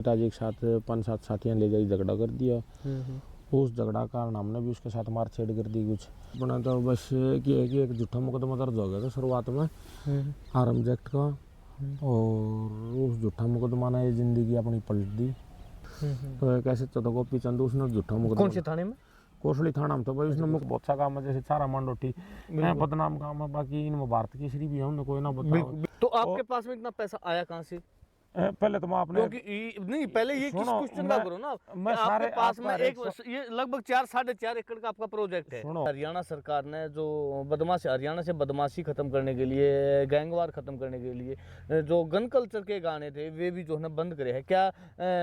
पिताजी के साथ 5-7 साथियों ले जाई झगड़ा कर दिया। उस झगड़ा के कारण हमने भी उसके साथ मारछेड़ कर दी कुछ अपना। तो बस कि एक झूठा मुकदमा दर्ज हो गया था शुरुआत में आर्म्स एक्ट का, और उस झूठा मुकदमा ने ये जिंदगी अपनी पलट दी। तो एक ऐसे गोपी चंद उसने झूठा मुकदमा। कौन से थाने में? कोसली थाना में। तो भाई उसने मुख बहुत सा काम है, जैसे चारा मांडोटी बदनाम काम है, बाकी इनमें भारत केसरी भी है, उन्हें कोई ना बताओ। तो आपके पास में इतना पैसा आया कहाँ से? पहले तो मैं आपने नहीं, पहले ये किस क्वेश्चन का करो ना। मैं आपके पास में एक ये ये लगभग 4-4.5 एकड़ का आपका प्रोजेक्ट है। हरियाणा सरकार ने जो हरियाणा से बदमाशी खत्म करने के लिए, गैंगवार खत्म करने के लिए जो गन कल्चर के गाने थे वे भी जो है बंद करे हैं। क्या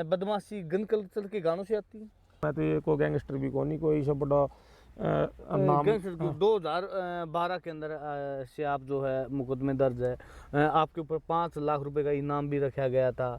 बदमाशी गन कल्चर के गानों से आती है? मैं तो ये कोई गैंगस्टर भी कोई सब बड़ा नाम 2012 के अंदर से आप जो है मुकदमे दर्ज है, आपके ऊपर 5 लाख रुपए का इनाम भी रखा गया था।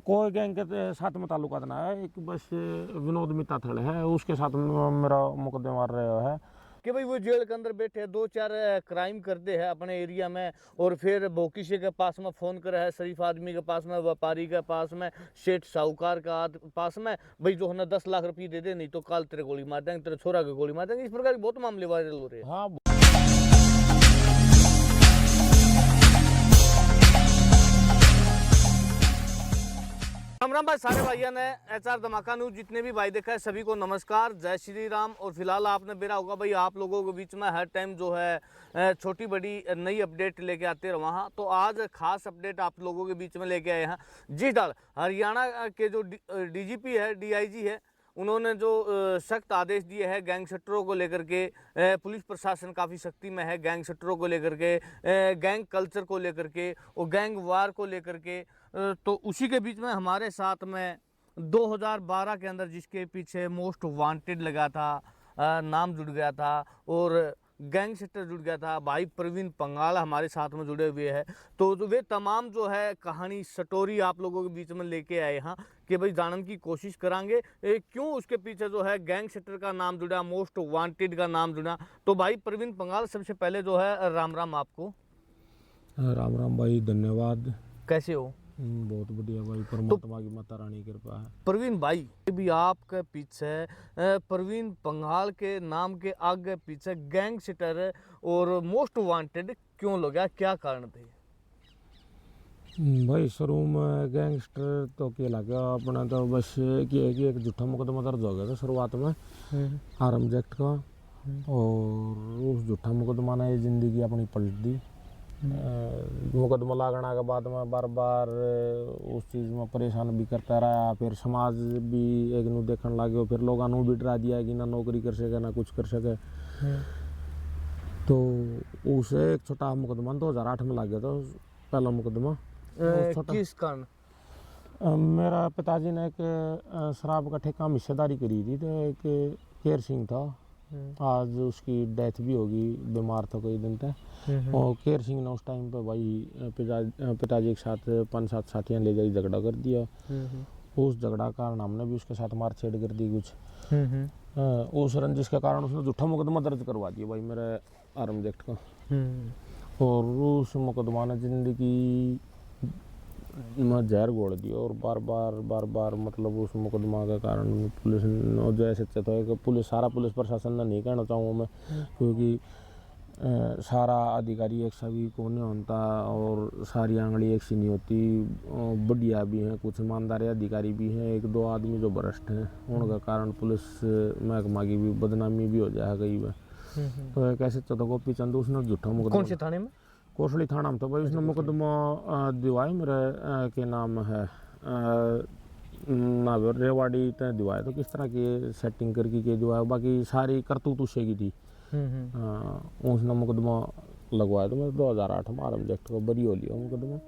कोई गैंग के साथ में ताल्लुकात ना है, एक बस विनोद मिता थड़ है, उसके साथ मेरा मुकदमा मार रहा है कि भाई वो जेल के अंदर बैठे 2-4 क्राइम करते हैं अपने एरिया में, और फिर बोकीशे के पास में फ़ोन करे है, शरीफ आदमी के पास में, व्यापारी के पास में, सेठ साहूकार का पास में, भाई जो है ना 10 लाख रुपये दे दे, नहीं तो काल तेरे गोली मार देंगे, तेरे छोरा के गोली मार देंगे। इस प्रकार के बहुत मामले वायरल हो रहे हैं। हाँ। राम भाई, सारे भाइयों ने HR धमाका न्यूज जितने भी भाई देखा है सभी को नमस्कार, जय श्री राम। और फिलहाल आपने बेरा होगा भाई, आप लोगों के बीच में हर टाइम जो है छोटी बड़ी नई अपडेट लेके आते रहो। हाँ, तो आज खास अपडेट आप लोगों के बीच में लेके आए हैं। जी डाल हरियाणा के जो DGP है, DIG है, उन्होंने जो सख्त आदेश दिए हैं गैंगस्टरों को लेकर के। पुलिस प्रशासन काफ़ी सख्ती में है गैंगस्टरों को लेकर के, गैंग कल्चर को लेकर के और गैंग वार को लेकर के। तो उसी के बीच में हमारे साथ में 2012 के अंदर जिसके पीछे मोस्ट वांटेड लगा था, नाम जुड़ गया था और गैंगस्टर जुड़ गया था, भाई प्रवीण पंगाल हमारे साथ में जुड़े हुए हैं। तो वे तमाम जो है कहानी स्टोरी आप लोगों के बीच में लेके आए हैं कि भाई जानने की कोशिश करांगे क्यों उसके पीछे जो है गैंगस्टर का नाम जुड़ा, मोस्ट वांटेड का नाम जुड़ा। तो भाई प्रवीण पंगाल, सबसे पहले जो है राम राम आपको। राम राम भाई, धन्यवाद। कैसे हो? बहुत बढ़िया भाई, परमात्मा की माता रानी की कृपा है। प्रवीण भाई, भी आपके पीछे प्रवीण पंगाल के नाम के आगे पीछे गैंगस्टर और मोस्ट वांटेड क्यों लगा, क्या कारण थे? भाई शुरू में गैंगस्टर तो क्या लगा अपना, तो बस कि एक झूठा मुकदमा दर्ज हो गया था शुरुआत में आर्म्स एक्ट का, और उस झूठा मुकदमा ने ये जिंदगी अपनी पलट दी। मुकदमा लागने के बाद में बार बार उस चीज़ में परेशान भी करता रहा, फिर समाज भी एक नू देखने लगे, फिर लोगों नू भी डरा दिया कि ना नौकरी कर सके ना कुछ कर सके। तो उसे एक छोटा मुकदमा 2008 में लग गया था, पहला मुकदमा। किस कारण? मेरा पिताजी ने एक शराब का ठेका में हिस्सेदारी करी थी, तो एक केर सिंह था, आज उसकी डेथ भी होगी, बीमार था कोई दिन तक। और केर सिंह ने उस टाइम पे भाई पिताजी के साथ 5-7 साथियों ले जाई झगड़ा कर दिया। उस झगड़ा के कारण हमने भी उसके साथ मारछेड़ कर दी कुछ। उस रंजिश के कारण उसने झूठा मुकदमा दर्ज करवा दिया भाई मेरे आर्म्स एक्ट का, और उस मुकदमा ने जिंदगी में जहर घोल दिया। और बार बार मतलब उस मुकदमा के कारण पुलिस जो ऐसे तो कि पुलिस प्रशासन ने नहीं कहना चाहूँगा मैं, क्योंकि सारा अधिकारी एक सभी को नहीं होता और सारी आंगली एक सी नहीं होती। बढ़िया भी हैं, कुछ ईमानदार अधिकारी भी हैं, 1-2 आदमी जो भ्रष्ट हैं, उनका कारण पुलिस महकमा की भी बदनामी भी हो जाए कई बार। तो एक ऐसे गोपी चंद उसने झूठा मुकदमा। कौन से थाने में? कोसली थाना में। तो भाई उसने मुकदमा दिवाया मेरे के नाम है ना रेवाड़ी तय दिवाया। तो किस तरह की सेटिंग करके के दिवाया, बाकी सारी करतूत उससे की थी। उसने मुकदमा लगवाया, तो मैं 2008 में आर्म्स एक्ट को बरी हो लिया मुकदमा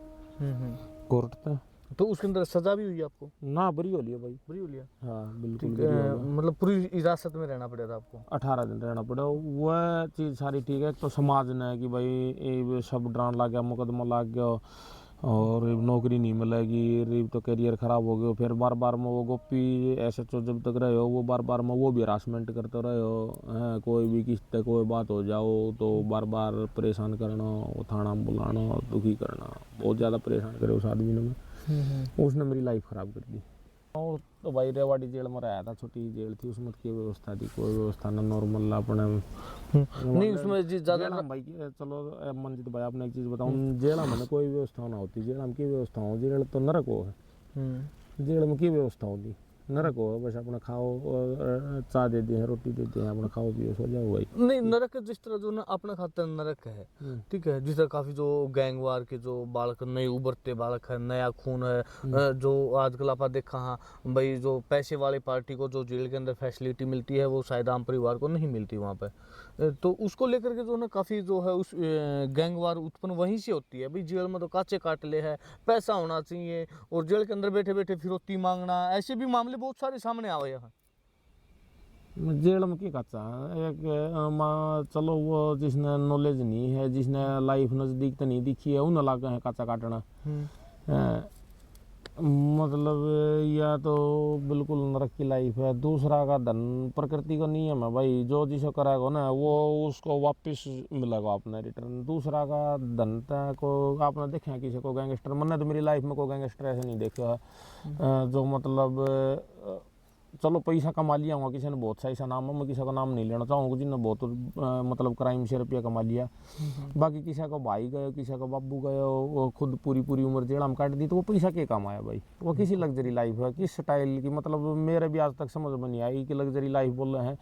कोर्ट पे। तो उसके अंदर सजा भी हुई आपको? ना, बरी हो लिया भाई, बरी हो लिया। हाँ बिल्कुल। मतलब पूरी हिरासत में रहना पड़ा था आपको? 18 दिन रहना पड़ा। वह चीज़ सारी ठीक है। तो समाज ने कि भाई ये सब डरान लग गया, मुकदमा लग गया और नौकरी नहीं मिलेगी, रीब तो करियर ख़राब हो गया। फिर बार बार में वो गोपी ऐसे तो जब तक रहे हो, वो बार बार में वो भी हरासमेंट करते रहे हो। कोई भी किसी कोई बात हो जाओ तो बार बार परेशान करना, वो थाना में बुलाना, दुखी करना, बहुत ज़्यादा परेशान करे उस आदमी ने। उसने मेरी लाइफ ख़राब कर दी। और तो भाई रेवाड़ी जेल में रहा था, छोटी जेल थी, उसमें की व्यवस्था थी, कोई व्यवस्था ना, नॉर्मल अपने नहीं उसमें जी ज्यादा जेल भाई चलो मंजित भाई आपने एक चीज बताऊं, जेल में कोई व्यवस्था ना होती, जेल में की व्यवस्था हो, जेल तो नरक हो है, जेल में की व्यवस्था होती, नरक हो, बस अपना खाओ और चाय दे दी है, रोटी देते हैं, अपना खाओ पियो सो जाओ भाई। नहीं नरक जिस तरह जो ना अपना खातर नरक है, ठीक है, जिस तरह काफी जो गैंगवार के जो बालक नए उभरते बालक है, नया खून है, जो आजकल आप देखा हाँ भाई, जो पैसे वाले पार्टी को जो जेल के अंदर फैसिलिटी मिलती है वो शायद आम परिवार को नहीं मिलती वहाँ पे, तो उसको लेकर के जो ना काफी जो है उस गैंगवार उत्पन्न वहीं से होती है भाई। जेल में तो काचे काटले है, पैसा होना चाहिए, और जेल के अंदर बैठे बैठे फिरौती मांगना, ऐसे भी मामले बहुत सारे सामने आवे हैं। जेल में की कच्चा है, एक चलो वो जिसने नॉलेज नहीं है, जिसने लाइफ नजदीक तो नहीं दिखी है, उन लगा है कच्चा काटना, मतलब या तो बिल्कुल नरक की लाइफ है। दूसरा का धन प्रकृति का नियम है भाई, जो जिसे करेगा ना वो उसको वापस मिलेगा अपना रिटर्न। दूसरा का धन को आपने देखा किसी को गैंगस्टर, मैंने तो मेरी लाइफ में कोई गैंगस्टर ऐसे नहीं देखा जो मतलब चलो पैसा कमा लिया होगा किसी ने बहुत सा ऐसा नाम है, मैं किसी का नाम नहीं लेना चाहूँगा, जिन्होंने बहुत मतलब क्राइम से रुपया कमा लिया, बाकी किसी का भाई गए, किसी का बाबू गए, वो खुद पूरी पूरी उम्र जेल में काट दी, तो वो पैसा क्या कमाया भाई, वो किसी लग्जरी लाइफ है, किस स्टाइल की, मतलब मेरे भी आज तक समझ में नहीं आई कि लग्जरी लाइफ बोल रहे हैं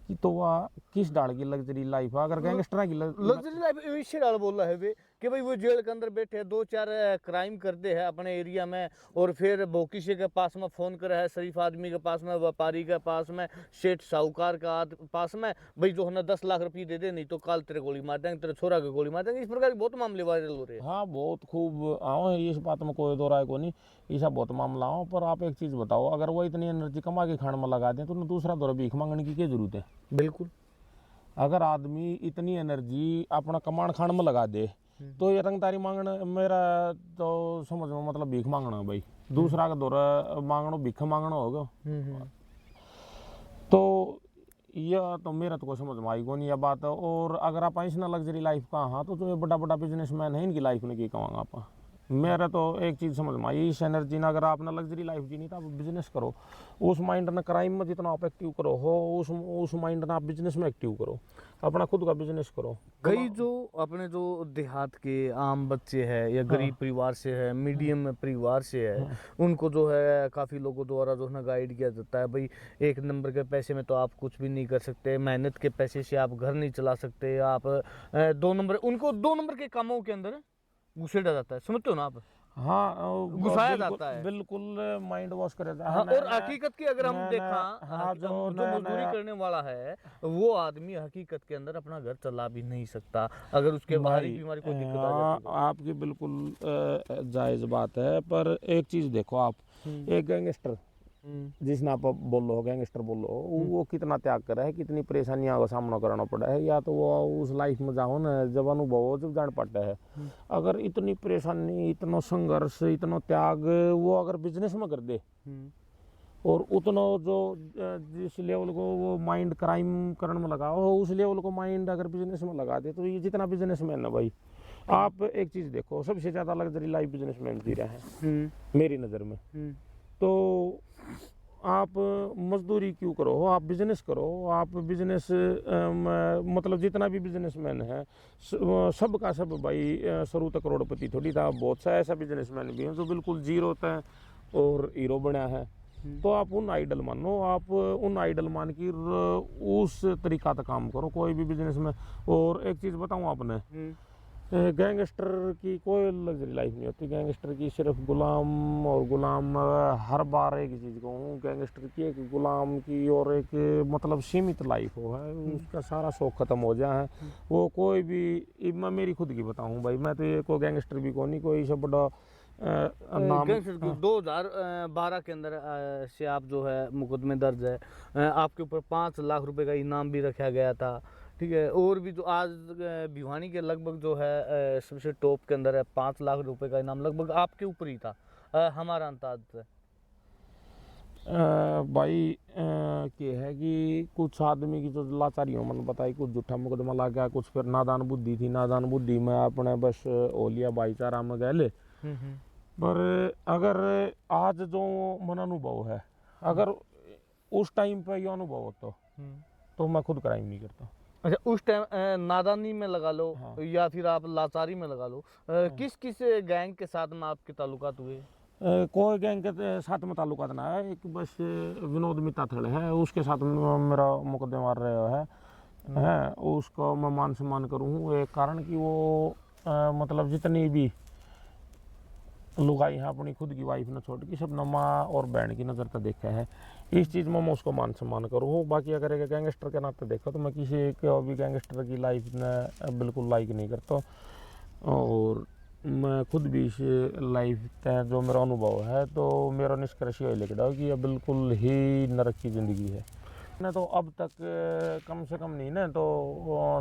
कि, तो वह किस डाल की लग्जरी लाइफ है। अगर गैंगस्टर की लग्जरी लाइफ इसी डाल बोल रहा है वे कि भाई वो जेल के अंदर बैठे दो चार क्राइम करते हैं अपने एरिया में, और फिर वो किसी के पास में फोन करे है, शरीफ आदमी के पास में, व्यापारी के पास में, सेठ साहूकार के पास में, भाई जो है ना 10 लाख रुपये दे दे, नहीं तो कल तेरे गोली मार देंगे, तेरे छोरा के गोली मार देंगे। इस प्रकार के बहुत मामले वायरल हो रहे हैं। हाँ बहुत खूब आओ, इस बात में कोई दो राय को नहीं, ऐसा बहुत मामला हो। पर आप एक चीज़ बताओ, अगर वो इतनी एनर्जी कमा के खाने में लगा दें तो उन्हें दूसरा दौरा भीख मांगने की क्या जरूरत है। बिल्कुल, अगर आदमी इतनी एनर्जी अपना कमाण खान में लगा दे तो ये रंगदारी मांगना, मेरा तो समझ में मतलब भीख मांगना भाई, दूसरा का दौरा मांगना भीख मांगना होगा। तो यह तो मेरा तो कोई समझ में आई को नहीं यह बात। और अगर आप ऐसा लग्जरी लाइफ का हाँ, तो जो ये बड़ा बड़ा बिजनेसमैन है इनकी लाइफ में क्या कहूँगा आप, मेरा तो एक चीज़ समझ में आई, इस एनर्जी ना अगर आपने लग्जरी लाइफ जीनी तो आप बिजनेस करो, उस माइंड ना क्राइम में जितना आप एक्टिव करो हो, उस माइंड ना आप बिजनेस में एक्टिव करो, अपना खुद का बिजनेस करो। कई जो अपने जो देहात के आम बच्चे हैं या गरीब परिवार से है, मीडियम परिवार से है, उनको जो है काफ़ी लोगों द्वारा जो है ना गाइड किया जाता है भाई, 1 नंबर के पैसे में तो आप कुछ भी नहीं कर सकते, मेहनत के पैसे से आप घर नहीं चला सकते, आप 2 नंबर, उनको 2 नंबर के कामों के अंदर घुसेड़ा जाता है, समझते हो ना आप। हाँ घुसाया जाता है, बिल्कुल माइंड वॉश करे जाता है। हाँ, और हकीकत की अगर हम देखा, हाँ, जो मजदूरी करने वाला है वो आदमी हकीकत के अंदर अपना घर चला भी नहीं सकता अगर उसके बाहरी बीमारी कोई दिक्कत आ जाती है। आपकी बिल्कुल जायज बात है, पर एक चीज देखो आप, एक गैंगस्टर जिसने आप बोलो गैंगस्टर बोलो, वो कितना त्याग करा है, कितनी परेशानियों का सामना करना पड़ा है, या तो वो उस लाइफ में जाओ ना जब अनुभव हो जब जान पाता है। अगर इतनी परेशानी, इतना संघर्ष, इतना त्याग वो अगर बिजनेस में कर दे, और उतना जो जिस लेवल को वो माइंड क्राइम करने में लगा हो, उस लेवल को माइंड अगर बिजनेस में लगा दे, तो ये जितना बिजनेसमैन है भाई, आप एक चीज़ देखो, सबसे ज़्यादा लग्जरी लाइफ बिजनेसमैन जी रहे हैं मेरी नज़र में। तो आप मजदूरी क्यों करो, आप बिजनेस करो, आप बिजनेस मतलब जितना भी बिजनेसमैन है सब का सब भाई शुरू तक करोड़पति थोड़ी था, बहुत सा ऐसा बिजनेसमैन भी है जो बिल्कुल जीरो था और हीरो बना है। तो आप उन आइडल मानो, आप उन आइडल मान की उस तरीका का काम करो कोई भी बिजनेस में। और एक चीज़ बताऊँ आपने, गैंगस्टर की कोई लग्जरी लाइफ नहीं होती, गैंगस्टर की सिर्फ गुलाम, और गुलाम हर बार एक चीज़ कहूँ, गैंगस्टर की एक गुलाम की और एक मतलब सीमित लाइफ हो है, उसका सारा शौक ख़त्म हो जाए, वो कोई भी, मैं मेरी खुद की बताऊँ भाई, मैं तो ये कोई गैंगस्टर भी को नहीं, कोई सब बड़ा नाम 2012 के अंदर से आप जो है मुकदमे दर्ज है, आपके ऊपर 5 लाख रुपए का इनाम भी रखा गया था, ठीक है, और भी जो आज भिवानी के लगभग जो है सबसे टॉप के अंदर है, 5 लाख रुपए का इनाम लगभग आपके ऊपर ही था, हमारा अंदाज है। भाई क्या है कि कुछ आदमी की जो लाचारियों मैंने बताई, कुछ झूठा मुकदमा लग गया, कुछ फिर नादान बुद्धि थी, नादान बुद्धि में अपने बस हो लिया भाईचारा में गए ले, पर अगर आज जो मन अनुभव है, अगर उस टाइम पे ये अनुभव होता तो मैं खुद क्राइम नहीं करता। अच्छा, उस टाइम नादानी में लगा लो, हाँ। या फिर आप लाचारी में लगा लो, किस किस गैंग के साथ में आपके ताल्लुकात हुए? कोई गैंग के साथ में ताल्लुकात ना है, एक बस विनोद मिताथड़ है, उसके साथ में मेरा मुकदमा रहा है, उसको मैं मान सम्मान करूँ एक कारण कि वो मतलब जितनी भी लुगाई है अपनी खुद की वाइफ ने छोड़ के सब न माँ और बहन की नज़र तक देखा है, इस चीज़ में मैं उसको मान सम्मान करूँ। बाकी अगर एक गैंगस्टर के नाते देखा तो मैं किसी एक भी गैंगस्टर की लाइफ ने बिल्कुल लाइक नहीं करता, और मैं खुद भी इस लाइफ तय जो मेरा अनुभव है तो मेरा निष्कर्ष ये निकला कि ये बिल्कुल ही नरक की ज़िंदगी है। मैंने तो अब तक कम से कम नहीं ना तो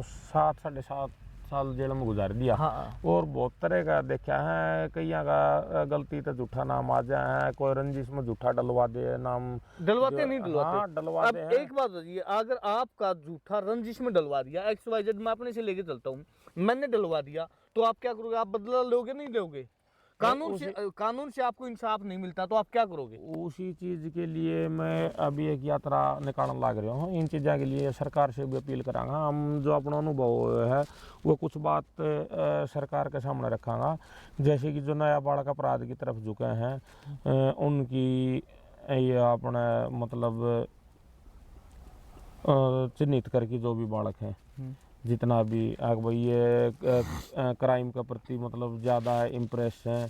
7-7.5 साल जेल में गुजार दिया। हाँ। और बहुत तरह का देखा है, कई का गलती तो झूठा नाम आ जाए है, कोई रंजिश में झूठा डलवा दे नाम, डलवाते नहीं डलवाते? हाँ डलवा अब दे हैं। एक बात बताइए, अगर आपका झूठा रंजिश में डलवा दिया, XYZ मैं अपने से लेके चलता हूँ, मैंने डलवा दिया, तो आप क्या करोगे? आप बदला लोगे नहीं लोगे? कानून से आपको इंसाफ नहीं मिलता तो आप क्या करोगे? उसी चीज़ के लिए मैं अभी एक यात्रा निकालने लग रहा हूँ, इन चीज़ों के लिए सरकार से भी अपील करांगा। हम जो अपना अनुभव है वो कुछ बात सरकार के सामने रखांगा, जैसे कि जो नया बालक अपराध की तरफ झुके हैं उनकी ये अपने मतलब चिन्हित करके जो भी बालक हैं जितना भी भाई ये क्राइम के प्रति मतलब ज़्यादा इम्प्रेस हैं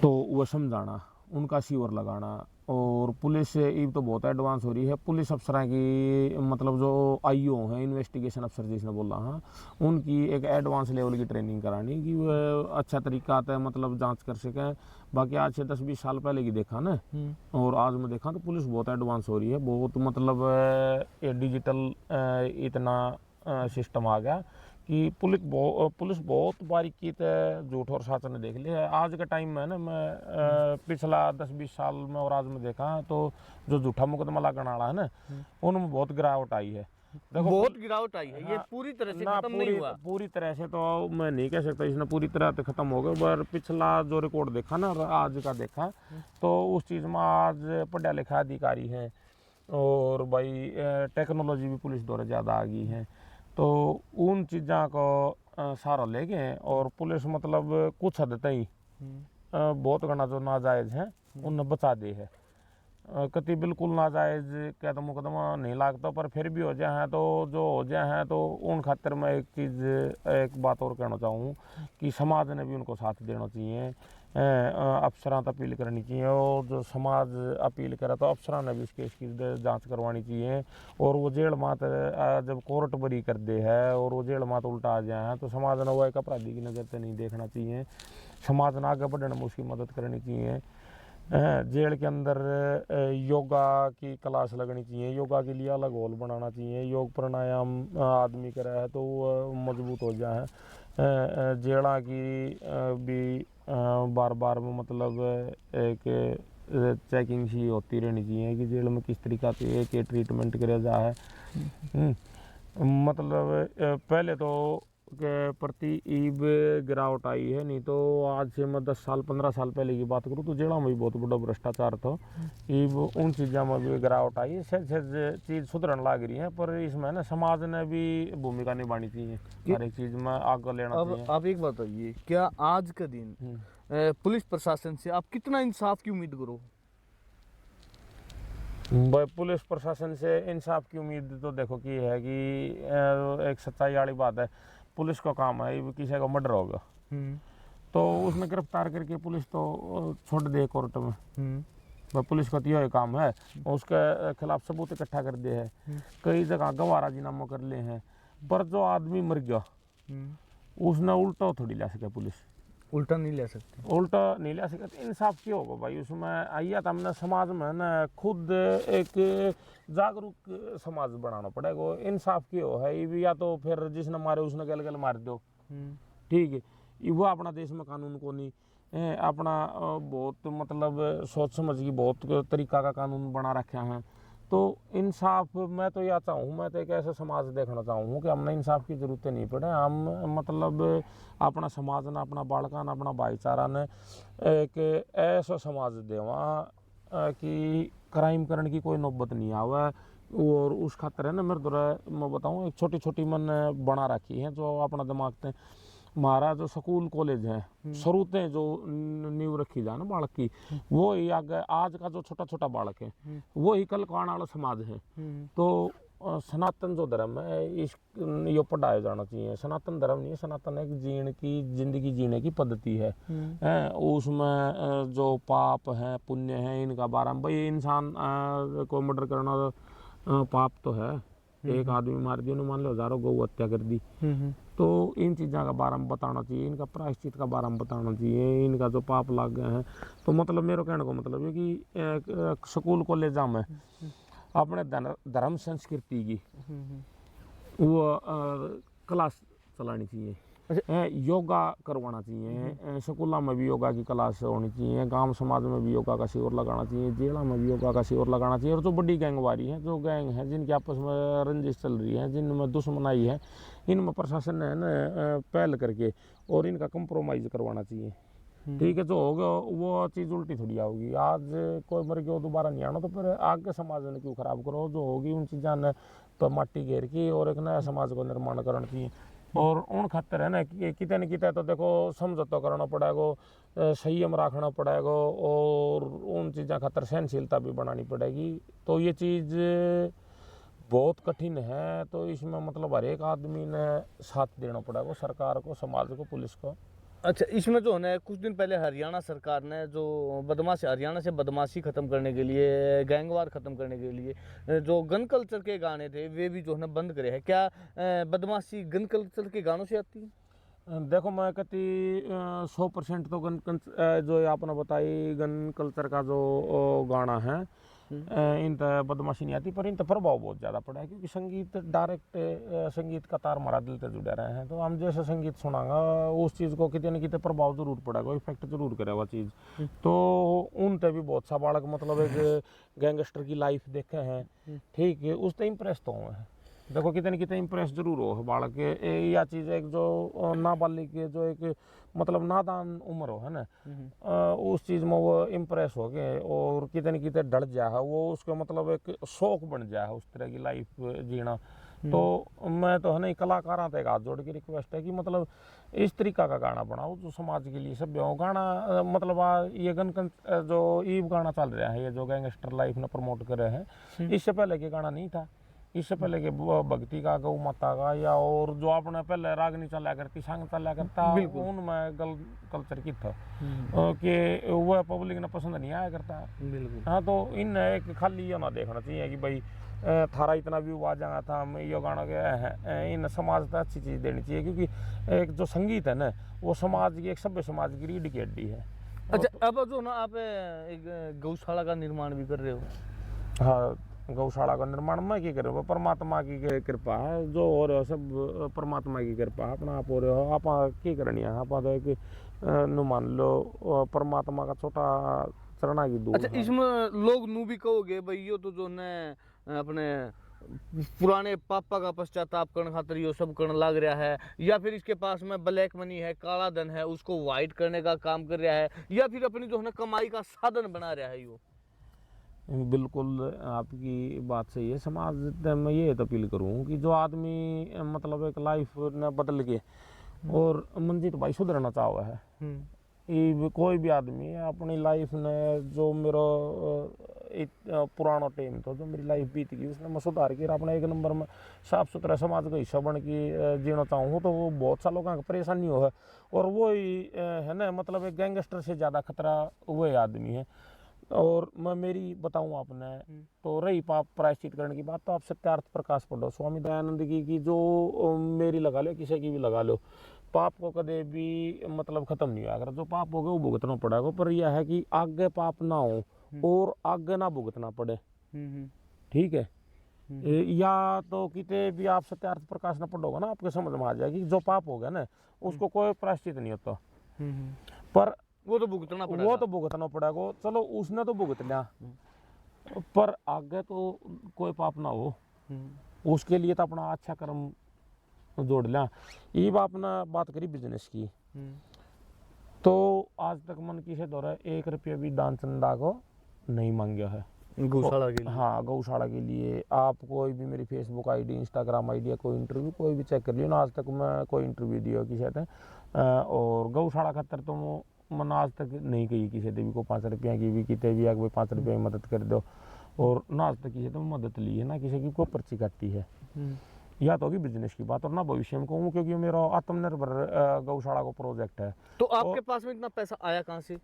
तो वह समझाना, उनका सीवर लगाना। और पुलिस ये तो बहुत एडवांस हो रही है, पुलिस अफसर की मतलब जो आईओ हैं इन्वेस्टिगेशन अफसर जिसने बोला, हाँ उनकी एक एडवांस लेवल की ट्रेनिंग करानी कि वह अच्छा तरीका आता है मतलब जांच कर सकें। बाकी आज से 10-20 साल पहले की देखा ना और आज में देखा तो पुलिस बहुत एडवांस हो रही है, बहुत मतलब ये डिजिटल इतना सिस्टम आ गया कि पुलिस बहुत बारीकी से झूठ और सच ने देख लिया है। आज के टाइम में ना मैं पिछला 10-20 साल में और आज में देखा तो जो झूठा मुकदमा लगने वाला है ना उनमें बहुत गिरावट आई है। देखो बहुत गिरावट आई है। हाँ, ये पूरी तरह से ना खत्म नहीं हुआ। पूरी तरह से तो मैं नहीं कह सकता इसने पूरी तरह से खत्म हो गया, पर पिछला जो रिकॉर्ड देखा ना आज का देखा तो उस चीज़ में आज पढ़ा लिखा अधिकारी हैं और भाई टेक्नोलॉजी भी पुलिस द्वारा ज़्यादा आ गई है, तो उन चीज़ों को सहारा ले गए और पुलिस मतलब कुछ हद तक बहुत घना जो नाजायज़ हैं उन्हें बचा दे है। कति बिल्कुल नाजायज़ क्या तो मुकदमा नहीं लागता, पर फिर भी हो जाए हैं तो जो हो जाए हैं तो उन खातिर मैं एक बात और कहना चाहूँ कि समाज ने भी उनको साथ देना चाहिए, अफसरां तक अपील करनी चाहिए, और जो समाज अपील करे तो अफसरां ने भी इस केस की जांच करवानी चाहिए। और वो जेल मात जब कोर्ट बरी कर दे है और वो जेल मात उल्टा आ जाए हैं तो समाज ने वो एक अपराधी की नज़र से नहीं देखना चाहिए, समाज ने आगे बढ़ने में उसकी मदद करनी चाहिए। जेल के अंदर योगा की क्लास लगनी चाहिए, योगा के लिए अलग हॉल बनाना चाहिए, योग प्राणायाम आदमी करे है तो वो मजबूत हो जाए। जेड़ा की भी बार बार में मतलब एक चेकिंग सी होती रहनी चाहिए कि जेल में किस तरीका से एक ट्रीटमेंट करे जाए। मतलब पहले तो के प्रति ईब गिरावट आई है, नहीं तो आज से मैं 10-15 साल पहले की बात करूँ तो जेड़ा में भी बहुत बड़ा भ्रष्टाचार था, ईब उन चीज़ों में भी गिरावट आई है। सहज चीज़ सुधरने लग रही है, पर इसमें ना समाज ने भी भूमिका निभानी चाहिए, हर एक चीज़ में आगे लेना चाहिए। आप एक बात बताइए, क्या आज का दिन पुलिस प्रशासन से आप कितना इंसाफ की उम्मीद करो? भाई पुलिस प्रशासन से इंसाफ की उम्मीद तो देखो कि है कि एक सच्चाई वाली बात है, पुलिस का काम है किसी का मर्डर होगा तो उसमें गिरफ्तार करके पुलिस तो छोड़ दे कोर्ट में, भाई पुलिस का तो यही काम है, उसके खिलाफ सबूत इकट्ठा कर दे है, कई जगह गवाह राजीनामा कर ले हैं, पर जो आदमी मर गया उसने उल्टा थोड़ी ले सके, पुलिस उल्टा नहीं ले सकते, उल्टा नहीं ले सकते। इंसाफ क्यों होगा भाई उसमें? आइया तो हमने समाज में ना खुद एक जागरूक समाज बनाना पड़ेगा। इंसाफ क्यों है ये भी, या तो फिर जिसने मारे उसने गल गल मार दो, ठीक है, ये वो अपना देश में कानून को नहीं अपना बहुत मतलब सोच समझ की बहुत तरीका का कानून बना रखे हैं, तो इंसाफ मैं तो यह चाहूँ, मैं तो एक ऐसा समाज देखना चाहूँ कि हमने इंसाफ की जरूरत नहीं पड़े। हम मतलब अपना समाज ने, अपना बालका ने, अपना भाईचारा ने एक ऐसा समाज देवा कि क्राइम करने की कोई नौबत नहीं आवे। और उस खातर है ना मेरे तो मैं बताऊँ, एक छोटी छोटी मन बना रखी है जो अपना दिमाग से हमारा जो स्कूल कॉलेज है, शुरूते जो नींव रखी जाए ना बालक की, वो ही आगे आज का जो छोटा छोटा बालक है वो ही कल का आने वाला समाज है। तो सनातन जो धर्म है इस यो पढ़ाया जाना चाहिए। सनातन धर्म नहीं है, सनातन एक जीने की जिंदगी जीने की पद्धति है। उसमें जो पाप है पुण्य है इनका बारे में, भाई इंसान को मर्डर करना पाप तो है। एक आदमी मार दिया, मान लो हजारों गौ हत्या कर दी। तो इन चीज़ों का बारे में बताना चाहिए, इनका प्रायश्चित का बारे में बताना चाहिए, इनका जो पाप लग गए हैं। तो मतलब मेरे कहने को मतलब है कि स्कूल कॉलेज में अपने धर्म संस्कृति की वो क्लास चलानी चाहिए। योगा करवाना चाहिए, स्कूलों में भी योगा की क्लास होनी चाहिए, गांव समाज में भी योगा का शिविर लगाना चाहिए, जेलों में भी योगा का शिविर लगाना चाहिए। और जो बड़ी गैंगवारी है, जो गैंग है जिनकी आपस में रंजिश चल रही है, जिनमें दुश्मनाई है, इनमें प्रशासन ने ना पहल करके और इनका कंप्रोमाइज़ करवाना चाहिए। ठीक है, जो होगा वो चीज़ उल्टी थोड़ी आओगी। आज कोई मर गया दोबारा नहीं आना, तो फिर आगे समाज ने क्यों खराब करो। जो होगी उन चीज़ों ने तो माटी घेर की और एक नया समाज को निर्माण करना चाहिए। और उन खातर है ना कि कितने न कितने तो देखो समझौता करना पड़ेगा, संयम रखना पड़ेगा और उन चीज़ों खातर सहनशीलता भी बनानी पड़ेगी। तो ये चीज़ बहुत कठिन है। तो इसमें मतलब हर एक आदमी ने साथ देना पड़ेगा, सरकार को, समाज को, पुलिस को। अच्छा, इसमें जो है ना कुछ दिन पहले हरियाणा सरकार ने जो हरियाणा से बदमाशी खत्म करने के लिए, गैंगवार खत्म करने के लिए जो गन कल्चर के गाने थे वे भी जो है ना बंद करे हैं। क्या बदमाशी गन कल्चर के गानों से आती है? देखो मैं कहती 100% तो जो आपने बताई गन कल्चर का जो गाना है इन बदमाशी नहीं आती, पर इन प्रभाव बहुत ज़्यादा पड़ा है। क्योंकि संगीत डायरेक्ट संगीत का तार हमारा दिल से जुड़े रहे हैं। तो हम जैसे संगीत सुनागा उस चीज़ को कितने न कितने प्रभाव जरूर पड़ेगा, इफेक्ट जरूर करेगा चीज़। तो उन भी बहुत सा बालक मतलब एक गैंगस्टर की लाइफ देखे हैं, ठीक है, उससे इम्प्रेस तो हुए हैं। देखो कितने कितने इम्प्रेस जरूर हो बालक या चीज़ एक जो नाबालिग के जो एक मतलब नादान उम्र हो है ना, उस चीज़ में वो इम्प्रेस हो गए और कितने कितने डर जाए है वो, उसका मतलब एक शौक बन जाए है उस तरह की लाइफ जीना। तो मैं तो है ना कलाकारों से एक हाथ जोड़ के रिक्वेस्ट है कि मतलब इस तरीका का गाना बनाओ जो समाज के लिए सभ्य हो। गाना मतलब ये जो ईव गाना चल रहा है, ये जो गैंगस्टर लाइफ ने प्रमोट कर रहे हैं, इससे पहले के गाना नहीं था। इससे पहले के भक्ति का, गौ माता का, या और जो आपने पहले रागनी चला करती, संग चला करता, उनमें कल्चर की था कि वह पब्लिक ने पसंद नहीं आया करता। बिल्कुल। हाँ, तो इन एक खाली ये ना देखना चाहिए कि भाई थारा इतना व्यू आ जाना था, हम ये गाना गया है। इन समाज को अच्छी चीज़ देनी चाहिए, क्योंकि एक जो संगीत है ना वो समाज की, एक सभ्य समाज की रीढ़ की हड्डी है। अच्छा, अब जो ना आप एक गौशाला का निर्माण भी कर रहे हो? हाँ, गौशाला का निर्माण मैं की करे, परमात्मा की कृपा है। जो हो रहे हो सब परमात्मा की कृपा है, अपना आप हो रहे हो आप की करनी है। आप तो एक मान लो परमात्मा का छोटा चरणा की दूर। अच्छा, इसमें लोग नू भी कहोगे भाई यो तो जो ने अपने पुराने पापा का पश्चाताप करने खातिर यो सब करने लग रहा है, या फिर इसके पास में ब्लैक मनी है, काला धन है, उसको वाइट करने का काम कर रहा है, या फिर अपनी जो है ना कमाई का साधन बना रहा है यो? बिल्कुल आपकी बात सही है। समाज में ये अपील करूँ कि जो आदमी मतलब एक लाइफ ने बदल के और मंजित भाई सुधरना चाहो है, ये कोई भी आदमी अपनी लाइफ ने जो मेरा पुराना टाइम था, जो मेरी लाइफ बीत गई, उसने मैं सुधार के अपने एक नंबर में साफ सुथरा समाज का हिस्सा बन के जीना चाहूँ, तो वो बहुत सा लोगों का परेशानी हो है। और वो ही है ना मतलब एक गैंगस्टर से ज़्यादा खतरा वही आदमी है। और मैं मेरी बताऊं आपने, तो रही पाप प्रायश्चित करने की बात, तो आप सत्यार्थ प्रकाश पढ़ो स्वामी दयानंद की जो मेरी लगा लो, किसी की भी लगा लो, पाप को कदे भी मतलब खत्म नहीं होगा। जो पाप हो गया वो भुगतना पड़ेगा, पर यह है कि आगे पाप ना हो और आगे ना भुगतना पड़े। ठीक है, या तो कितने भी आप सत्यार्थ प्रकाश ना पढ़ोगे ना, आपके समझ में आ जाएगी जो पाप हो गया ना उसको कोई प्रायश्चित नहीं होता, पर वो तो भुगतना पड़ेगा। वो तो भुगतना पड़ेगा। चलो उसने तो भुगत लिया, पर आगे तो कोई पाप ना हो, उसके लिए तो अपना अच्छा कर्म जोड़ लिया। ये आपने बात करी बिजनेस की, तो आज तक मन किसी दौरा 1 रुपया भी दान चंदा को नहीं मांगा है गौशाला के लिए। हाँ, गौशाला के लिए। आप कोई भी मेरी फेसबुक आईडी, इंस्टाग्राम आईडी या कोई इंटरव्यू कोई भी चेक कर लियो ना, आज तक मैं कोई इंटरव्यू दिया किसी ने और गौशाला खातर तो मन आज तक नहीं कही किसी ने भी को 5 रुपया की भी कितने भी कोई 5 रुपया की मदद कर दो, और ना आज तक किसी ने मदद ली है ना किसी की कोई पर्ची काटी है। या तो होगी बिजनेस की बात और ना भविष्य में कहूँ, क्योंकि मेरा आत्मनिर्भर गौशाला का प्रोजेक्ट है। तो आपके पास में इतना पैसा आया कहाँ से?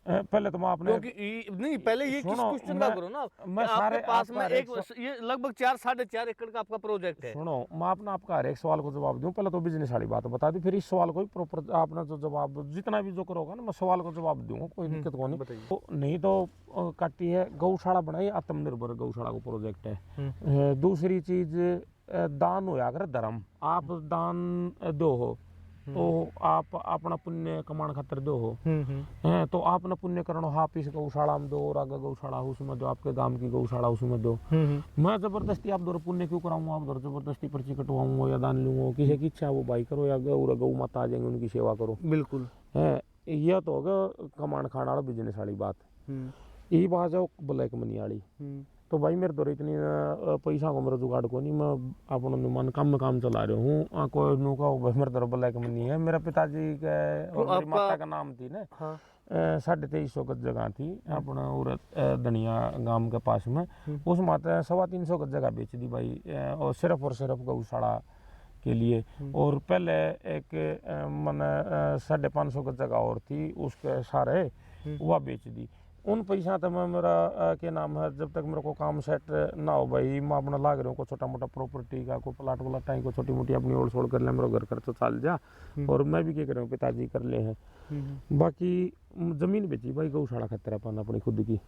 पहले तो मैं अपने नहीं, पहले ये किस क्वेश्चन का करो ना, मैं आपके सारे पास में आपका एक ये लगभग 4-4.5 एकड़ का आपका प्रोजेक्ट है। सुनो, मैं अपना आपका हर एक सवाल को जवाब दूं। पहले तो बिजनेस वाली बात बता दी, फिर इस सवाल को भी प्रॉपर आपने जो जवाब जितना भी जो करोगा ना, मैं सवाल को जवाब दूंगा, कोई दिक्कत को नहीं। तो नहीं तो काटी है गौशाला बनाई, आत्मनिर्भर गौशाला का प्रोजेक्ट है। दूसरी चीज दान होया अगर धर्म, आप दान दो हो तो आप अपना पुण्य कमाण खातर दो हो हैं, तो आपने पुण्य करना आप इस गौशाला में दो और आगे गौशाला उसमें दो, आपके गांव की गौशाला उसमें दो। मैं जबरदस्ती आप दो पुण्य क्यों कराऊंगा, आप दो जबरदस्ती पर्ची कटवाऊंगा या दान लूंगा, किसी की इच्छा वो भाई करो या गौ माता आ जाएंगे उनकी सेवा करो। बिल्कुल है, यह तो होगा कमाण खाने वाला बिजनेस वाली बात। यही बात है ब्लैक मनी वाली। तो भाई मेरे तो इतनी पैसा को मेरा जुगाड़ को नहीं, मैं अपना मन काम चला रहा हूँ। कोई नु का मेरे तो ब्लैक मनी है। मेरा पिताजी के और मेरी माता का नाम थी ना, 2350 गज जगह थी अपना उरत धनिया गांव के पास में। उस माता 325 गज जगह बेच दी भाई, और सिर्फ गौशाला के लिए। और पहले एक मन 550 गज जगह और थी, उसके सारे वह बेच दी। उन पैसा तो मैं मेरा के नाम है, जब तक मेरे को काम सेट ना हो भाई, मैं अपना लाग रहा हूँ को छोटा मोटा प्रॉपर्टी का को प्लाट व्लाट को छोटी मोटी अपनी ओर छोड़ कर ले, मेरा घर खर्च चल जा। और मैं भी क्या कर रहा हूँ, पिताजी कर ले हैं। बाकी जमीन बेची भाई गौशाला खातिर अपन अपनी खुद की,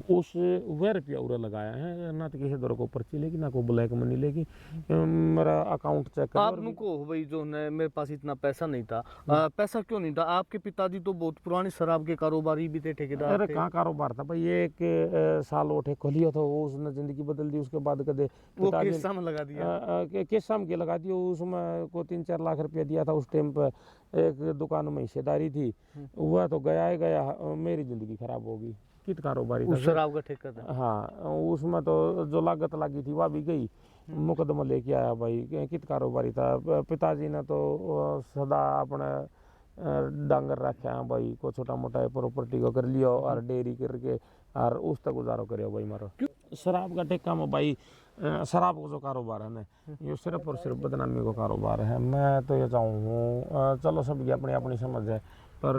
उस वह रुपया उरा लगाया है ना, तो किसी दौर को पर्ची लेगी ना को ब्लैक मनी लेगी। मेरा अकाउंट चेक कर आपको भाई जो है मेरे पास इतना पैसा नहीं था। पैसा क्यों नहीं था? आपके पिताजी तो बहुत पुराने शराब के कारोबारी भी थे, ठेकेदार अरे थे। कहाँ कारोबार था भाई, ये एक साल उठे खोलिया था वो, उसने जिंदगी बदल दी। उसके बाद कदे वो किस्सा में लगा दिया, किस्सा में लगा दिया। उसमें को 3-4 लाख रुपया दिया था उस टाइम पर। एक दुकान में हिस्सेदारी थी, वह तो गया ही गया, मेरी जिंदगी खराब होगी। कित कारोबारी था, शराब का ठेका था। हाँ, उसमें तो जो लागत लगी थी वह भी गई। मुकदमा लेके आया भाई, कित कारोबारी था। पिताजी ने तो सदा अपने डांगर रखा है भाई, को छोटा मोटा प्रॉपर्टी को कर लियो और डेयरी करके और उस तक गुजारो करियो भाई मारो। शराब का ठेका में भाई, शराब का जो कारोबार है ना, ये सिर्फ और सिर्फ बदनामी का कारोबार है। मैं तो ये चाहूँ चलो सबकी अपनी अपनी समझ है, पर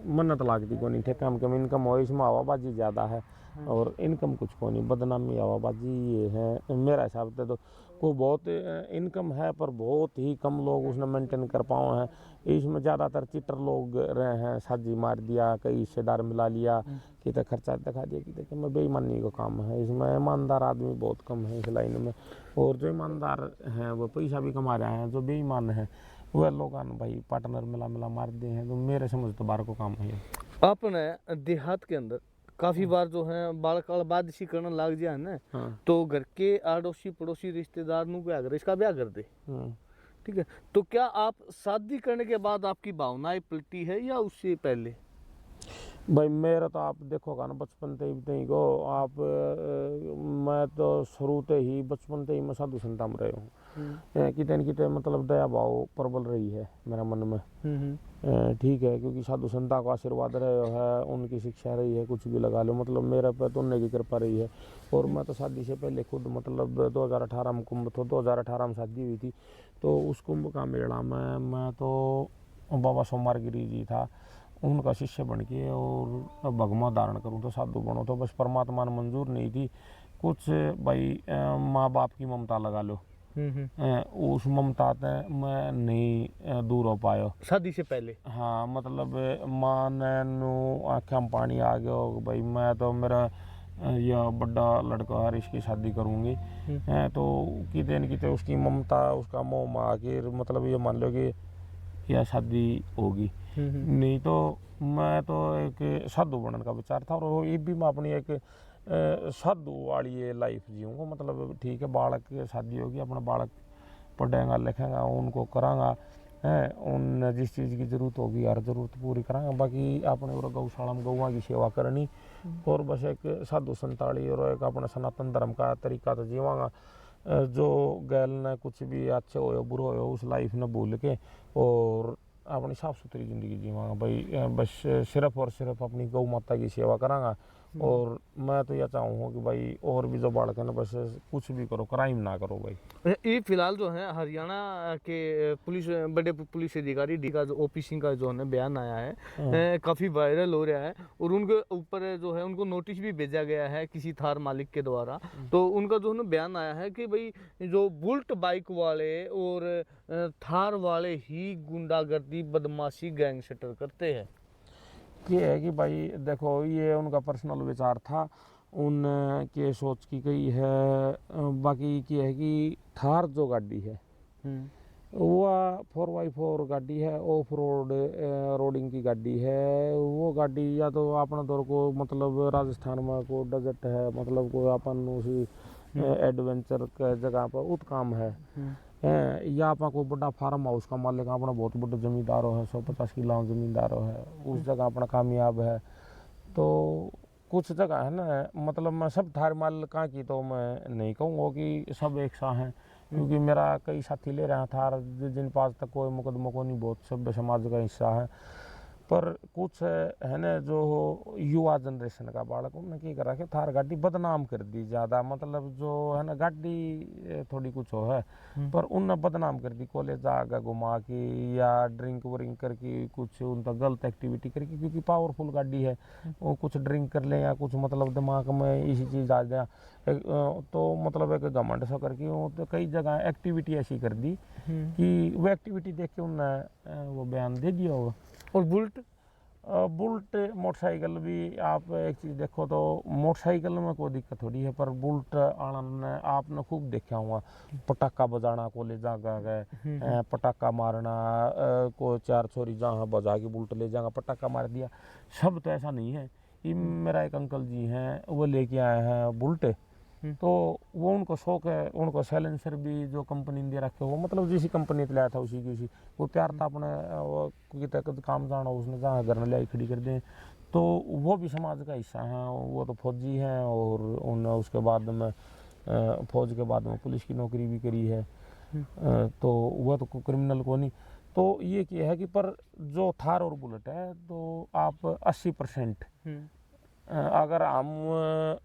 मन्नत लागती को नहीं। ठेका में कम इनकम हो, इसमें हवाबाजी ज़्यादा है और इनकम कुछ को नहीं, बदनामी हवाबाजी ये है मेरा हिसाब से। तो को बहुत इनकम है पर बहुत ही कम लोग उसने मेंटेन कर पाए हैं। इसमें ज़्यादातर चिटर लोग रहे हैं, साजी मार दिया, कई हिस्सेदार मिला लिया, कितने खर्चा दिखा दिया, कितने में बेईमानी का काम है। इसमें ईमानदार आदमी बहुत कम है इस लाइन में, और जो ईमानदार हैं वो पैसा भी कमा रहे हैं, जो बेईमान है वह लोग भाई पार्टनर मिला मार दिए हैं। तो मेरे समझ तो बार को काम है। आपने देहात के अंदर काफी बार जो है बालकाल बाद इसी करना लग जाए ना, तो घर के आड़ोसी पड़ोसी रिश्तेदार नु क्या करे, इसका ब्याह कर दे। ठीक है, तो क्या आप शादी करने के बाद आपकी भावनाएं पलटी है या उससे पहले? भाई मेरा तो आप देखोगा ना बचपन से ही को आप मैं तो शुरू से ही बचपन से ही मैं साधु संता में रहे हूँ। कितने न कितने मतलब दया भाव प्रबल रही है मेरा मन में। ठीक है, क्योंकि साधु संता का आशीर्वाद रहे है, उनकी शिक्षा रही है, कुछ भी लगा लो, मतलब मेरे पे तो उन्हीं की कृपा रही है। और मैं तो शादी से पहले खुद मतलब 2018 में कुंभ था, 2018 में शादी हुई थी। तो उस कुंभ का मेला में मैं तो बाबा सोमवार गिरी जी था, उनका शिष्य बन के और भगमा धारण करूँ तो साधु बनो, तो बस परमात्मा ने मंजूर नहीं थी कुछ भाई। माँ बाप की ममता लगा लो, उस ममता से मैं नहीं दूर हो पाया शादी से पहले। हाँ, मतलब माँ ने आँखों में पानी आ गया भाई, मैं तो मेरा यह बड़ा लड़का है इसकी शादी करूँगी। तो कितने न कितने उसकी ममता उसका मोह में आके मतलब ये मान लो कि यह शादी होगी। नहीं तो मैं तो एक साधु बनने का विचार था, और ये भी मैं अपनी एक साधु वाली ये लाइफ जीऊँगा। मतलब ठीक है, बालक की शादी होगी, अपना बालक पढ़ेगा लिखेगा, उनको करांगा है, उन जिस चीज़ की ज़रूरत होगी हर ज़रूरत पूरी करांगा। बाकी अपने और गौशाला में गौवा की सेवा करनी और बस एक साधु संताली और एक अपने सनातन धर्म का तरीका तो जीवांगा। जो गैल ने कुछ भी अच्छे हो बुरा हो उस लाइफ ने भूल के और अपनी साफ सुथरी ज़िंदगी जीवांगा भाई। बस सिर्फ और सिर्फ अपनी गौ माता की सेवा करांगा। और मैं तो यह चाहूँगा कि भाई और भी जो बालक है ना, बस कुछ भी करो, क्राइम ना करो भाई। ये फिलहाल जो है हरियाणा के पुलिस बड़े पुलिस अधिकारी डी का जो ओपी सिंह का जो है बयान आया है, काफ़ी वायरल हो रहा है और उनके ऊपर जो है उनको नोटिस भी भेजा गया है किसी थार मालिक के द्वारा। तो उनका जो है बयान आया है कि भाई जो बुलेट बाइक वाले और थार वाले ही गुंडागर्दी बदमाशी गैंगस्टर करते हैं। ये है कि भाई देखो, ये उनका पर्सनल विचार था, उनके सोच की गई है। बाकी ये है कि थार जो गाड़ी है वो 4x4 गाड़ी है, ऑफ रोड रोडिंग की गाड़ी है। वो गाड़ी या तो अपना दौर को मतलब राजस्थान में को डेजर्ट है, मतलब कोई अपन उसी एडवेंचर के जगह पर उत काम है, या आप कोई बड़ा फार्म हाउस का मालिक, अपना बहुत बड़ा जमींदारों है, 150 किलो जमींदारों है, उस जगह अपना कामयाब है। तो कुछ जगह है ना, मतलब मैं सब थार माल का की तो मैं नहीं कहूँगा कि सब एक सा है, क्योंकि मेरा कई साथी ले रहा था जिन पास तक कोई मुकदमा को नहीं, बहुत सभ्य समाज का हिस्सा है। पर कुछ है ना जो युवा जनरेशन का बालक, उन्होंने क्या करा कि थार गाड़ी बदनाम कर दी ज़्यादा, मतलब जो है ना गाड़ी थोड़ी कुछ हो है पर उनने बदनाम कर दी, कॉलेज आगे घुमा के या ड्रिंक व्रिंक करके कुछ उनका गलत एक्टिविटी करके, क्योंकि पावरफुल गाड़ी है, वो कुछ ड्रिंक कर ले या कुछ मतलब दिमाग में इसी चीज़ आ जाए तो मतलब एक घमंड सा करके वो तो कई जगह एक्टिविटी ऐसी कर दी कि वो एक्टिविटी देख के उनने वो बयान दे दिया होगा। और बुलेट मोटरसाइकिल भी आप एक चीज़ देखो तो मोटरसाइकिल में कोई दिक्कत थोड़ी है, पर बुलेट आना आपने खूब देखा हुआ, पटाखा बजाना को ले जा गए, पटाखा मारना, कोई चार छोरी जहाँ बजा के बुलेट ले जाएगा पटाखा मार दिया, सब तो ऐसा नहीं है। ये मेरा एक अंकल जी हैं, वो लेके आए हैं बुलेट, तो वो उनको शौक है, उनको साइलेंसर भी जो कंपनी ने दे रखे वो मतलब जिसी कंपनी से लाया था उसी की उसी वो प्यार था अपने वो कितने काम जाना उसने जहाँ घर में लाई खड़ी कर दें। तो वो भी समाज का हिस्सा है, वो तो फौजी हैं और उन्हें उसके बाद में फौज के बाद में पुलिस की नौकरी भी करी है, तो वह तो क्रिमिनल को नहीं। तो ये क्या है कि पर जो थार और बुलेट है तो आप 80% अगर हम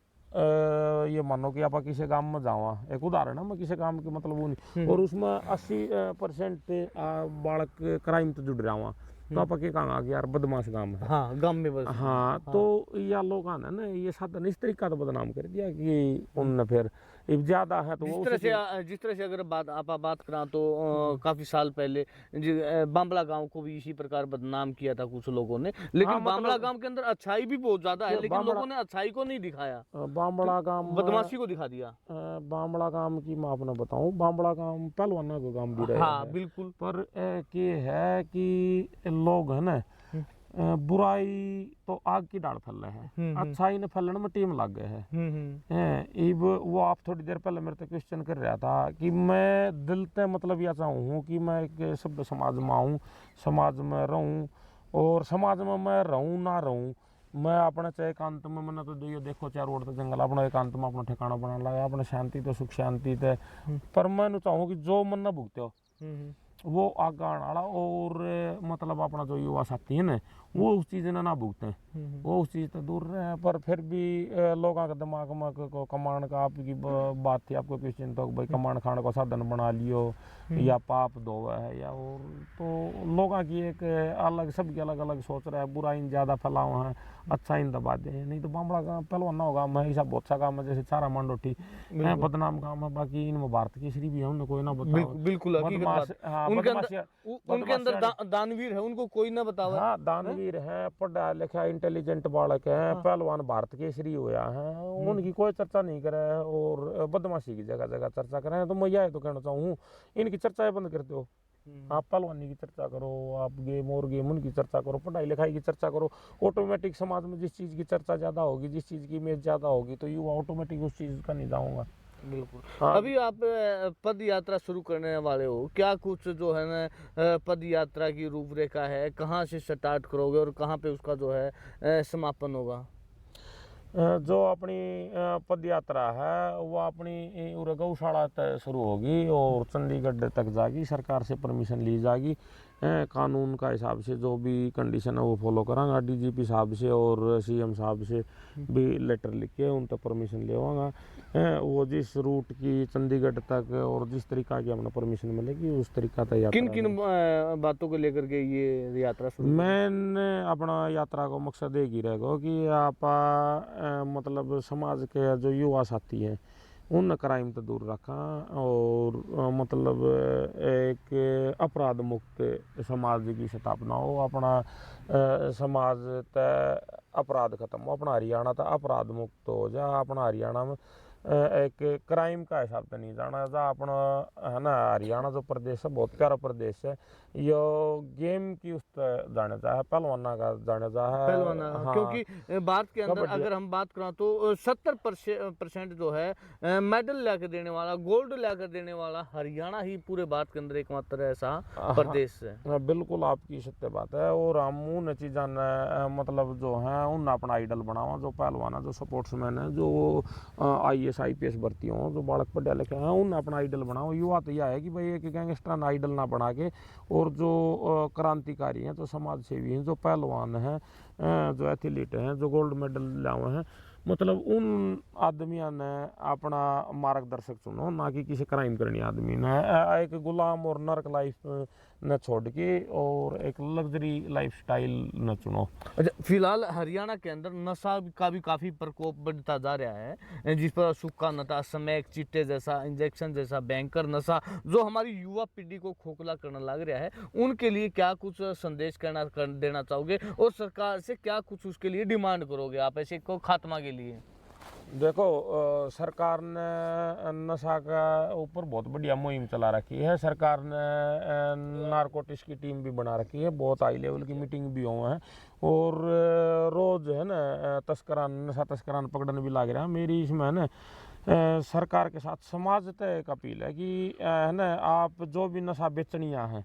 ये मानो कि आप किसी काम में जावा, एक उदाहरण है, मैं किसी काम के मतलब वो नहीं, और उसमें 80% बालक क्राइम तो जुड़ रहा हुआ, तो आप क्या कहा कि यार बदमाश काम है, हाँ गांव में बस हाँ। तो या लोग आना ना ये साधन इस तरीका तो बदनाम कर दिया कि उनने फिर ज्यादा है तो जिस तरह से अगर बात करा तो काफी साल पहले बांबला गांव को भी इसी प्रकार बदनाम किया था कुछ लोगों ने, लेकिन मतलब बांबला गांव के अंदर अच्छाई भी बहुत ज्यादा है, लेकिन लोगों ने अच्छाई को नहीं दिखाया, बांबड़ा गांव बदमाशी को दिखा दिया। बांबड़ा गांव की मैं आपने बताऊं, बांबड़ा गांव पहलवाना का गांव भी रहा हाँ है बिल्कुल। पर ये है कि लोग है ना बुराई तो आग की डाल फैल रहे हैं, अच्छाई ने फैलने में टीम लग गए है। वो आप थोड़ी देर पहले मेरे से क्वेश्चन कर रहा था कि मैं दिल से मतलब यह चाहूँ कि मैं एक सभ्य समाज में आऊँ, समाज में रहूँ, और समाज में मैं रहूँ ना रहूँ, मैं अपने चाहे एकांत में मैंने तो ये देखो चार रोड तो जंगल अपना एकांत में अपना ठिकाना बना लगा, अपने शांति तो सुख शांति थे, पर मैं चाहूँ कि जो मन ना भुगते हो वो आगे आने वाला और मतलब अपना जो युवा साथी है ना वो उस चीज़ ने ना भुगते हैं, वो उस चीज़ से दूर रहे हैं। पर फिर भी लोगों के दिमाग में को कमाने का आपकी बात थी, आपको क्वेश्चन तो भाई कमाने खाने का साधन बना लियो या पाप धोवा है या और, तो लोगों की एक अलग सबकी अलग अलग सोच रहा है, बुराई ज़्यादा फैलाव है, अच्छा इन दबा दे, नहीं तो बामड़ा का पहलवाना होगा मैं ऐसा बहुत सा काम है जैसे चारा मंडोठी बदनाम काम है। बाकी इनमें भारत केसरी भी है, उन्हें कोई ना बताओ, बिल्कुल उनके अंदर दानवीर है, उनको कोई ना बतावा। हाँ दानवीर है, पढ़ा लिखा इंटेलिजेंट बालक है, पहलवान भारत केसरी हुआ है, उनकी कोई चर्चा नहीं करे और बदमाशी की जगह जगह चर्चा करें। तो मैं यह तो कहना चाहूँ इनकी चर्चाएं बंद कर दो। आप पहलवानी की चर्चा करो, आप गेम और गेम उनकी चर्चा करो, पढ़ाई लिखाई की चर्चा करो, ऑटोमेटिक समाज में जिस चीज़ की चर्चा ज़्यादा होगी, जिस चीज़ की इमेज ज़्यादा होगी, तो युवा ऑटोमेटिक उस चीज़ का नहीं जाऊँगा। बिल्कुल। हाँ। अभी आप पद यात्रा शुरू करने वाले हो, क्या कुछ जो है ना पद यात्रा की रूपरेखा है, कहाँ से स्टार्ट करोगे और कहाँ पे उसका जो है समापन होगा? जो अपनी पद यात्रा है वो अपनी गौशाला तक शुरू होगी और चंडीगढ़ तक जाएगी, सरकार से परमिशन ली जाएगी, कानून का हिसाब से जो भी कंडीशन है वो फॉलो करांगा, डीजीपी साहब से और सीएम साहब से भी लेटर लिख के उन तक परमिशन लेवांगा। वो जिस रूट की चंडीगढ़ तक और जिस तरीका की हमें परमिशन मिलेगी उस तरीका तक किन यात्रा किन बातों को लेकर के ये यात्रा शुरू मैंने अपना यात्रा को मकसद एक ही रहेगा कि आप मतलब समाज के जो युवा साथी हैं उन क्राइम तो दूर रखा और मतलब एक अपराध मुक्त समाज की स्थापना हो, अपना समाज तय अपराध खत्म हो, अपना हरियाणा था अपराध मुक्त हो जा, अपना हरियाणा में एक क्राइम का हिसाब तो नहीं जाना जा अपना है ना। हरियाणा जो प्रदेश है बहुत प्यारा प्रदेश है, यो गेम की उस जाने चाहे पहलवाना का जाने चाहे पहलवाना। हाँ, क्योंकि भारत के अंदर कबड्डी। अगर हम बात करें तो 70% जो है मेडल लाकर देने वाला, गोल्ड लाकर देने वाला हरियाणा ही पूरे भारत के अंदर एकमात्र ऐसा प्रदेश है। हाँ, बिल्कुल आपकी सत्य बात है। और हम उन चीज़ा ने मतलब जो है उन अपना आइडल बनावा, जो पहलवान है, जो स्पोर्ट्समैन है, जो IAS IPS भर्ती हो, जो बालक पढ़े लिखे हैं, उन अपना आइडल बनाओ। युवा तो यह है कि भाई एक गैंगस्टर आइडल ना बना के, और जो क्रांतिकारी हैं, जो समाज सेवी हैं, जो पहलवान हैं, जो एथलीट हैं, जो गोल्ड मेडल लाए हैं, मतलब उन आदमियों ने अपना मार्गदर्शक चुनो, ना कि किसी क्राइम करने आदमी ने एक गुलाम और नर्क लाइफ न छोड़ के और एक लग्जरी लाइफस्टाइल न चुनो। अच्छा, फिलहाल हरियाणा के अंदर नशा का भी काफी प्रकोप बढ़ता जा रहा है, जिस पर सुक्का नशा, स्मैक, चिट्टे जैसा, इंजेक्शन जैसा भयंकर नशा जो हमारी युवा पीढ़ी को खोखला करने लग रहा है, उनके लिए क्या कुछ संदेश देना चाहोगे और सरकार से क्या कुछ उसके लिए डिमांड करोगे आप ऐसे को खात्मा के लिए? देखो सरकार ने नशा का ऊपर बहुत बढ़िया मुहिम चला रखी है। सरकार ने नारकोटिक्स की टीम भी बना रखी है, बहुत हाई लेवल की मीटिंग भी हुए हैं और रोज है ना तस्करान, नशा तस्करान पकड़ने भी लग रहा है। मेरी इसमें है ना सरकार के साथ समाज तय एक अपील है कि है ना आप जो भी नशा बेचनिया है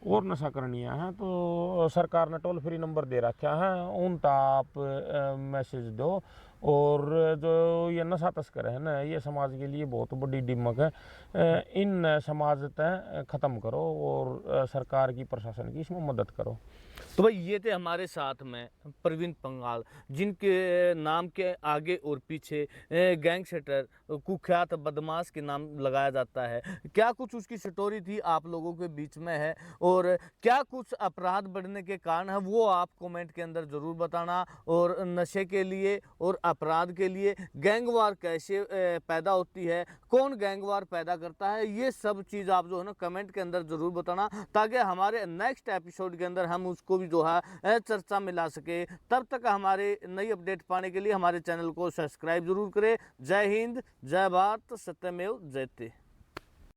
और नशा करनिया है तो सरकार ने टोल फ्री नंबर दे रखा है, उन तक आप मैसेज दो। और जो ये नशा तस्कर है ना, ये समाज के लिए बहुत बड़ी दिमक है, इन समाज तय ख़त्म करो और सरकार की प्रशासन की इसमें मदद करो। तो भाई ये थे हमारे साथ में प्रवीण पंगाल, जिनके नाम के आगे और पीछे गैंगस्टर, कुख्यात बदमाश के नाम लगाया जाता है। क्या कुछ उसकी स्टोरी थी आप लोगों के बीच में है और क्या कुछ अपराध बढ़ने के कारण है वो आप कमेंट के अंदर ज़रूर बताना। और नशे के लिए और अपराध के लिए गैंगवार कैसे पैदा होती है, कौन गैंगवार पैदा करता है, ये सब चीज़ आप जो है ना कमेंट के अंदर ज़रूर बताना, ताकि हमारे नेक्स्ट एपिसोड के अंदर हम उसको भी जो है चर्चा में ला सके। तब तक हमारे नई अपडेट पाने के लिए हमारे चैनल को सब्सक्राइब जरूर करें। जय हिंद, जय भारत, सत्यमेव जयते।